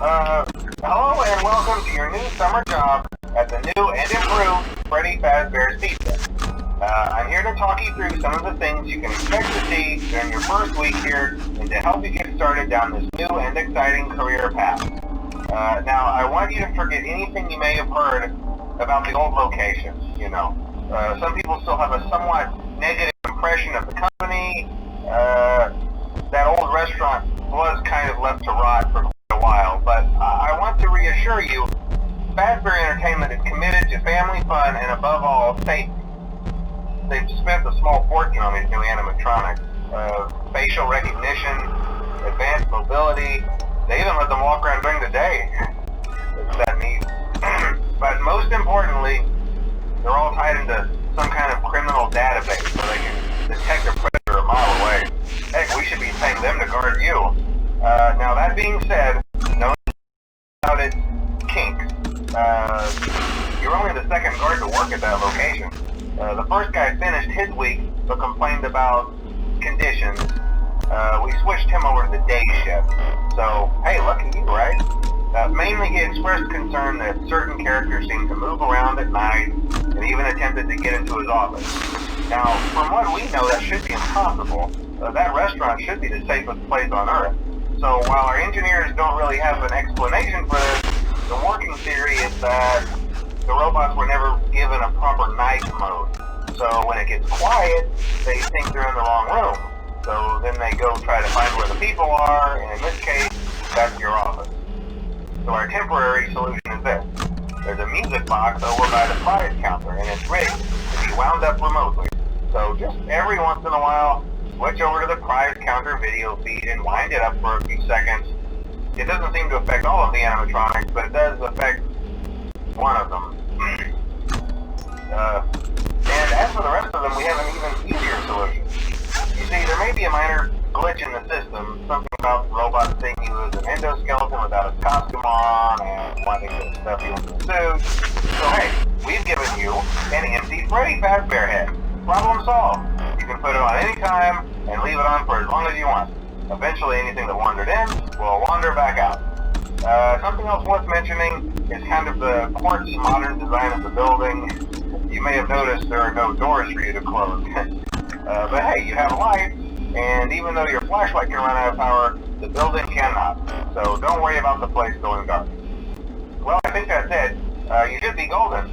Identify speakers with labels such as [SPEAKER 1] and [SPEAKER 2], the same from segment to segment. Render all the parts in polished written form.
[SPEAKER 1] Hello and welcome to your new summer job at the new and improved Freddy Fazbear's Pizza. I'm here to talk you through some of the things you can expect to see during your first week here and to help you get started down this new and exciting career path. Now, I want you to forget anything you may have heard about the old location. Some people still have a somewhat negative impression of the company. That old restaurant was kind of left to rot for quite a while, but I want to reassure you, Fazbear Entertainment is committed to family fun and above all, safety. They've spent a small fortune on these new animatronics. Facial recognition, advanced mobility, they even let them walk around during the day. It's that neat. But most importantly, they're all tied into some kind of criminal database so they can detect a predator a mile away. Heck, we should be paying them to guard you. Now that being said, no about its kinks. You're only the second guard to work at that location. The first guy finished his week but complained about conditions. We switched him over to the day shift. So, hey, lucky you, right? Mainly he expressed concern that certain characters seemed to move around at night and even attempted to get into his office. Now, from what we know, that should be impossible. That restaurant should be the safest place on Earth. So while our engineers don't really have an explanation for this, the working theory is that the robots were never given a proper night mode. So when it gets quiet, they think they're in the wrong room. So then they go try to find where the people are, and in this case, that's your office. So our temporary solution is this. There's a music box over by the prize counter, and it's rigged to be wound up remotely. So just every once in a while, switch over to the prize counter video feed and wind it up for a few seconds. It doesn't seem to affect all of the animatronics, but it does affect one of them. And as for the rest of them, we have an even easier solution. You see, there may be a minor glitch in the system, something about the robot seeing you as an endoskeleton without a costume on and wanting to stuff you into a suit. So hey, we've given you an empty Freddy Fazbear head. Problem solved. You can put it on any time and leave it on for as long as you want. Eventually anything that wandered in will wander back out. Something else worth mentioning is kind of the quirky modern design of the building. You may have noticed there are no doors for you to close. But hey, you have lights, and even though your flashlight can run out of power, the building cannot. So don't worry about the place going dark. Well, I think that's it. You should be golden.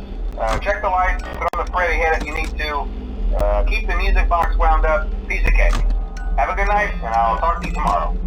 [SPEAKER 1] Check the lights, put on the Freddy head if you need to. Keep the music box wound up. Piece of cake. Have a good night, and I'll talk to you tomorrow.